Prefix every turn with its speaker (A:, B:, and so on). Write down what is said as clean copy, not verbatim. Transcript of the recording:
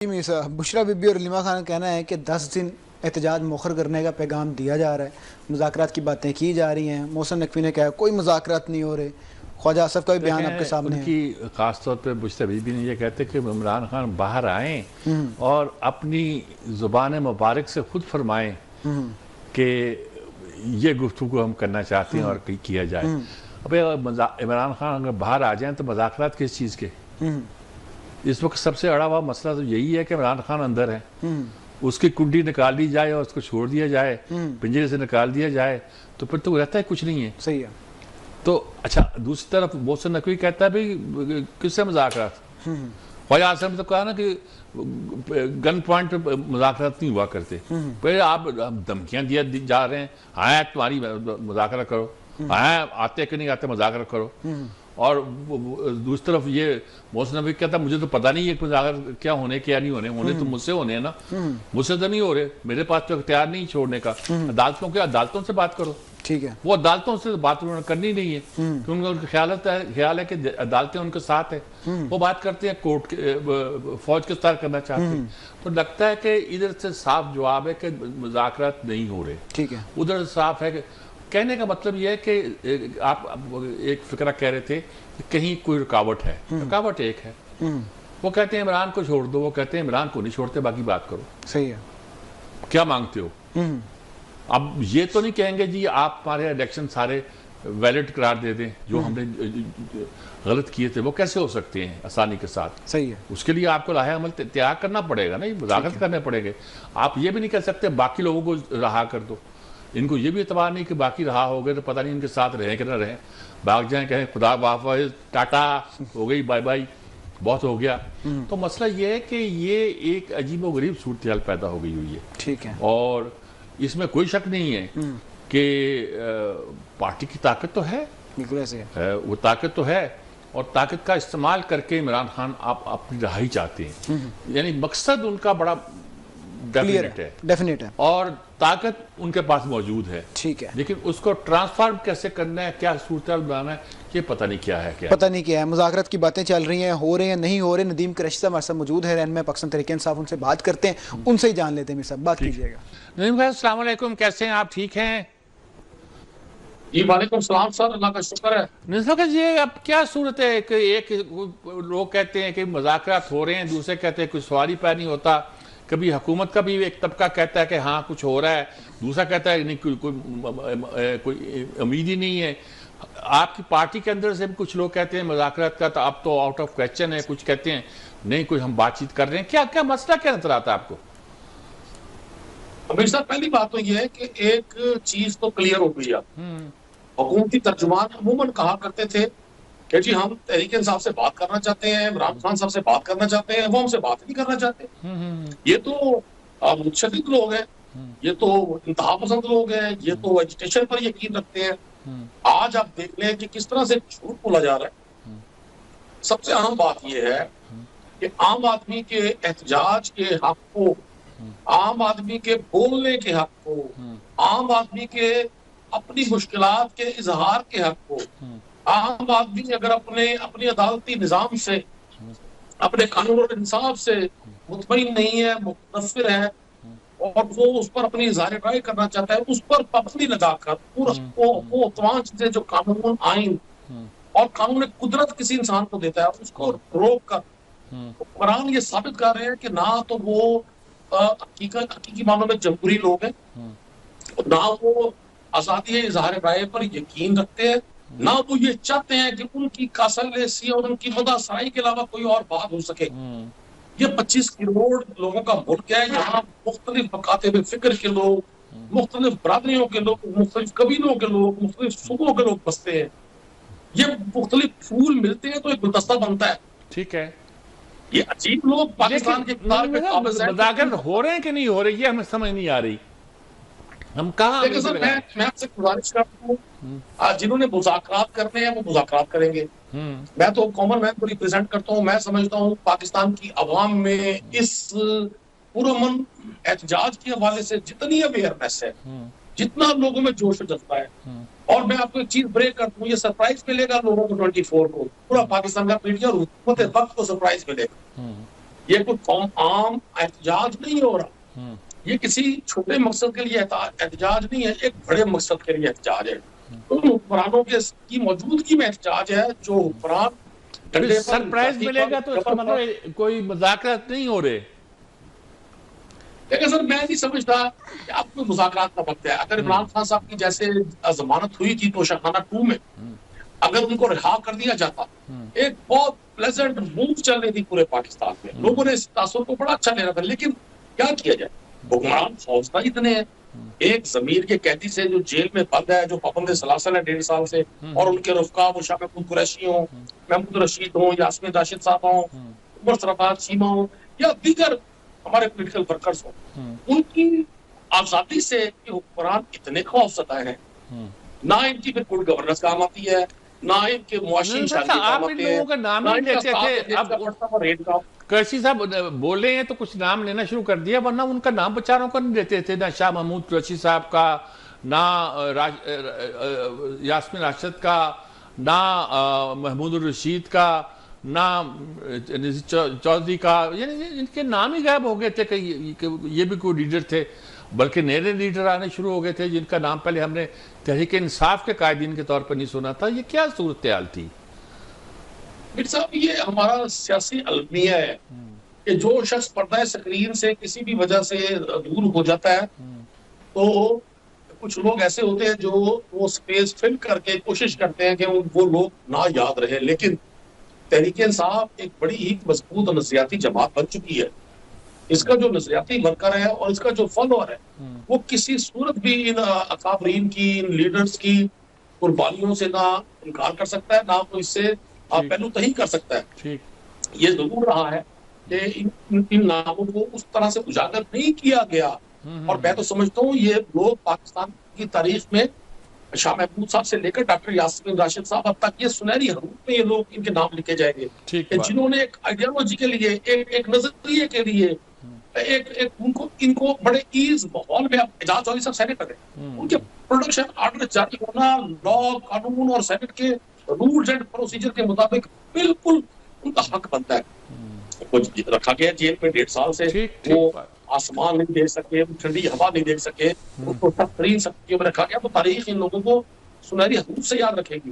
A: Bushra be be اور علیمہ خان کا کہنا ہے کہ 10 دن احتجاج مؤخر کرنے کا پیغام دیا جا رہا ہے، مذاکرات کی باتیں کی جا رہی ہیں۔ محسن نقوی نے کہا کوئی مذاکرات نہیں ہو رہے۔ خواجہ آصف کا بھی بیان آپ کے سامنے ہے۔
B: ان کی خاص طور پہ بشرا بی بی نے یہ کہتے کہ عمران خان باہر آئیں اور اپنی زبان مبارک سے خود فرمائیں کہ یہ گفتگو ہم کرنا چاہتے ہیں اور کیا جائے۔ اب عمران خان اگر باہر آ جائیں تو مذاکرات کس چیز کے؟ اس وقت سب سے اڑا ہوا مسئلہ تو یہی ہے کہ عمران خان اندر ہے، اس کی کنڈی نکال دی جائے اور اس کو چھوڑ دیا جائے، پنجرے سے نکال دیا جائے تو پھر تو رہتا ہے کچھ نہیں ہے۔
A: صحیح ہے۔
B: تو اچھا دوسری طرف محسن نقوی کہتا ہے بھئی کس سے مذاکرات؟ خواجہ آصف نے تو کہا نا کہ گن پوائنٹ پہ مذاکرات نہیں ہوا کرتے، پھر آپ دھمکیاں دیا جا رہے ہیں، آئیں تمہاری مذاکرہ کرو، آئیں آتے کہ نہیں آتے مذاکرہ کرو۔ اور دوسری طرف یہ محسن نقوی کہتا ہے مجھے تو پتہ نہیں ہے کہ مذاکرہ کیا ہونے کیا نہیں ہونے، ہونے تو مجھ سے ہونے ہیں نا، مجھ سے تو نہیں ہو رہے، میرے پاس تو اختیار نہیں چھوڑنے کا، عدالتوں سے بات کرو۔
A: ٹھیک ہے،
B: وہ عدالتوں سے بات انہوں نے کرنی نہیں ہے کیونکہ ان کا خیال ہے کہ عدالتیں ان کے ساتھ ہیں، وہ بات کرتے ہیں کورٹ فوج کے ساتھ کرنا چاہتے ہیں۔ تو لگتا ہے کہ ادھر سے صاف جواب ہے کہ مذاکرات نہیں ہو رہے،
A: ٹھیک ہے،
B: ادھر صاف ہے کہ کہنے کا مطلب یہ ہے کہ آپ ایک فکرہ کہہ رہے تھے کہ کہیں کوئی رکاوٹ ہے، رکاوٹ ایک ہے، وہ کہتے ہیں عمران کو چھوڑ دو، وہ کہتے ہیں عمران کو نہیں چھوڑتے باقی بات کرو۔
A: صحیح ہے،
B: کیا مانگتے ہو؟ اب یہ تو نہیں کہیں گے جی آپ ہمارے الیکشن سارے ویلڈ قرار دے دیں، جو ہم نے غلط کیے تھے وہ کیسے ہو سکتے ہیں آسانی کے ساتھ؟
A: صحیح ہے،
B: اس کے لیے آپ کو لاہے عمل تیار کرنا پڑے گا نا، مذاکرات کرنے پڑے گے۔ آپ یہ بھی نہیں کہہ سکتے باقی لوگوں کو رہا کر دو، ان کو یہ بھی اعتبار نہیں کہ باقی رہا ہو گئے تو پتہ نہیں ان کے ساتھ رہیں کہ نہ رہیں، بھاگ جائیں کہیں خدا حافظ ٹاٹا ہو گئی بائی بائی بہت ہو گیا۔ تو مسئلہ یہ ہے کہ یہ ایک عجیب و غریب صورتحال پیدا ہو گئی ہوئی ہے،
A: ٹھیک ہے،
B: اور اس میں کوئی شک نہیں ہے کہ پارٹی کی طاقت تو ہے،
A: بالکل ایسے
B: ہے وہ طاقت تو ہے، اور طاقت کا استعمال کر کے عمران خان آپ اپنی رہائی چاہتے ہیں، یعنی مقصد ان کا بڑا ڈیفینیٹ ہے اور طاقت ان کے پاس موجود ہے،
A: ٹھیک ہے،
B: لیکن اس کو ٹرانسفارم کیسے کرنا ہے، کیا صورتحال بنانا ہے، یہ پتہ نہیں کیا ہے،
A: پتہ نہیں کیا ہے۔ مذاکرات کی باتیں چل رہی ہیں، ہو رہے ہیں نہیں ہو رہے۔ ندیم قریشی صاحب ہمارے ساتھ موجود ہے، رہنما پاکستان تحریک انصاف، ان سے بات کرتے ہیں، ان سے ہی جان لیتے ہیں۔ میرے ساتھ بات کیجیے گا۔
B: ندیم بھائی السلام علیکم، کیسے ہیں آپ؟ ٹھیک ہیں
C: جی وعلیکم السلام سر، اللہ کا شکر ہے۔
B: ندیم بھائی یہ اب کیا صورت ہے کہ ایک لوگ کہتے ہیں کہ مذاکرات ہو رہے ہیں، دوسرے کہتے ہیں کوئی سوال ہی پہ نہیں ہوتا، کبھی حکومت کا بھی ایک طبقہ کہتا ہے کہ ہاں کچھ ہو رہا ہے، دوسرا کہتا ہے نہیں کوئی امید ہی نہیں ہے، آپ کی پارٹی کے اندر سے بھی کچھ لوگ کہتے ہیں مذاکرات کا تو اب تو آؤٹ آف کویسچن ہے، کچھ کہتے ہیں نہیں کوئی ہم بات چیت کر رہے ہیں، کیا مسئلہ کیا نظر آتا ہے آپ کو؟
C: امیر صاحب پہلی بات تو یہ ہے کہ ایک چیز تو کلیئر ہو گئی ہے، حکومتی ترجمان عموماً کہا کرتے تھے کہ جی ہم تحریک انصاف سے بات کرنا چاہتے ہیں، عمران خان صاحب سے بات کرنا چاہتے ہیں، وہ ہم سے بات نہیں کرنا چاہتے۔ یہ تو متشدد لوگ ہیں، یہ تو انتہا پسند لوگ ہیں، یہ تو ایجوکیشن پر یقین رکھتے ہیں۔ آج آپ دیکھ لیں کہ کس طرح سے جھوٹ بولا جا رہا ہے۔ سب سے اہم بات یہ ہے کہ عام آدمی کے احتجاج کے حق کو، عام آدمی کے بولنے کے حق کو، عام آدمی کے اپنی مشکلات کے اظہار کے حق کو، عام آدمی اگر اپنی عدالتی نظام سے، اپنے قانون اور انصاف سے مطمئن نہیں ہے، متنفر ہے، اور وہ اس پر اپنی اظہار رائے کرنا چاہتا ہے، اس پر پابندی لگا کر وہ تمام چیزیں جو قانون، آئین اور قانون قدرت کسی انسان کو دیتا ہے اس کو روک کر قرآن یہ ثابت کر رہے ہیں کہ نہ تو وہ حقیقی معنوں میں جمہوری لوگ ہیں، نہ وہ آزادی اظہار رائے پر یقین رکھتے ہیں، نہ وہ یہ چاہتے ہیں کہ ان کی کاسلیسی اور ان کی مدح سرائی کے علاوہ کوئی اور بات ہو سکے۔ یہ 25 کروڑ لوگوں کا ملک ہے، یہاں مختلف مکاتب فکر کے لوگ، مختلف برادریوں کے لوگ، مختلف قبیلوں کے لوگ، مختلف صوبوں کے لوگ بستے ہیں، یہ مختلف پھول ملتے ہیں تو ایک گلدستہ بنتا ہے۔
B: ٹھیک ہے،
C: یہ عجیب لوگ پاکستان کے اقتدار پہ قابض ہیں۔
B: مذاکرات ہو رہے ہیں کہ نہیں ہو رہے، یہ ہمیں سمجھ نہیں آ رہی، ہم کہاں؟
C: لیکن سر میں آپ سے گزارش کرتا ہوں، جنہوں نے مذاکرات کرنے ہیں وہ مذاکرات کریں گے۔ میں تو کامن مین کو ریپرزینٹ کرتا ہوں، میں سمجھتا ہوں پاکستان کی عوام میں اس پرامن احتجاج کے حوالے سے جتنی اویئرنیس ہے، جتنا لوگوں میں جوش و جذبہ ہے، اور میں آپ کو ایک چیز بریک کرتا ہوں، یہ سرپرائز ملے گا لوگوں کو 24 کو، پورا پاکستان کا میڈیا اور حکومت وقت کو سرپرائز ملے گا۔ یہ کوئی عام احتجاج نہیں ہو رہا، یہ کسی چھوٹے مقصد کے لیے احتجاج نہیں ہے، ایک بڑے مقصد کے لیے احتجاج ہے، ان حکمرانوں کی موجودگی میں احتجاج ہے جو حکمران
B: سرپرائز ملے گا تو اس کا مطلب کوئی مذاکرات نہیں ہو رہے.
C: لیکن سر میں نہیں سمجھتا کہ اب کوئی مذاکرات کا وقت ہے. اگر عمران خان صاحب کی جیسے ضمانت ہوئی تھی توشہ خانہ 2 میں، اگر ان کو رہا کر دیا جاتا، ایک بہت پلیزنٹ موو چل رہی تھی پورے پاکستان میں، لوگوں نے اس تاثر کو بڑا اچھا لے رہا تھا. لیکن کیا کیا جائے، حکمران خوفزدہ اتنے ہیں. ایک ضمیر کے قیدی سے جو جیل میں بند ہے، جو پابند سلاسل ہے 1.5 سال سے، اور ان کے رفقا وہ شاہ محمود قریشی ہوں، محمود رشید ہوں، یاسمین راشد صاحب ہوں، عمر سرفراز چیمہ ہوں، یا دیگر ہمارے پولیٹیکل ورکرز ہوں، ان کی آزادی سے یہ حکمران اتنے خوفزدہ ہیں. نہ ان کی پھر گڈ گورننس کام آتی ہے، نہ ان کے معاشی اشارے کام آتے ہیں،
B: لوگوں کا نام نہیں لیتے تھے. اب قریشی صاحب بول رہے ہیں تو کچھ نام لینا شروع کر دیا، ورنہ ان کا نام بچاروں کا نہیں لیتے تھے. نہ شاہ محمود قریشی صاحب کا، نہ یاسمین راشد کا، نہ محمود الرشید کا، نہ چودھری کا. یعنی ان کے نام ہی غائب ہو گئے تھے کہ یہ بھی کوئی لیڈر تھے. بلکہ نئے لیڈر آنے شروع ہو گئے تھے جن کا نام پہلے ہم نے تحریک انصاف کے قائدین کے طور پر نہیں سنا تھا. یہ کیا صورتحال تھی؟
C: میر صاحب یہ ہمارا سیاسی المیہ ہے کہ جو شخص پردہ سکرین سے کسی بھی وجہ سے دور ہو جاتا ہے تو کچھ لوگ ایسے ہوتے ہیں جو وہ سپیس فل کر کے کوشش کرتے ہیں کہ وہ لوگ نہ یاد رہے. لیکن تحریک انصاف ایک بڑی ہی مضبوط اور نظریاتی جماعت بن چکی ہے. اس کا جو نظریاتی ورکر ہے اور اس کا جو فالوور ہے وہ کسی صورت بھی ان اکابرین کی، ان لیڈرز کی قربانیوں سے نہ انکار کر سکتا ہے، نہ کوئی اس سے پہلو تہی کر سکتا ہے. یہ ضرور رہا ہے کہ ان ناموں کو اس طرح سے اجاگر نہیں کیا گیا. اور میں تو سمجھتا ہوں یہ لوگ پاکستان کی تاریخ میں شاہ محمود صاحب سے لے کر ڈاکٹر یاسمین راشد صاحب اب تک یہ سنہری حروف میں یہ لوگ ان کے نام لکھے جائیں گے کہ جنہوں نے ایک آئیڈیالوجی کے لیے، ایک نظریے کے لیے، ان کو بڑے ایز ماحول میں. اب اعجاز چودھری صاحب سینیٹر ہیں، ان کے پروڈکشن آرڈر جاری ہونا لا، قانون اور سینٹ کے رولز اینڈ پروسیجر کے مطابق بالکل ان کا حق بنتا ہے. رکھا گیا جیل میں 1.5 سال سے، وہ آسمان نہیں دیکھ سکے، ٹھنڈی ہوا نہیں دیکھ سکے، اس کو سخت ترین سختیوں میں رکھا گیا. تو تاریخ ان لوگوں کو سنہری حروف سے یاد رکھے گی.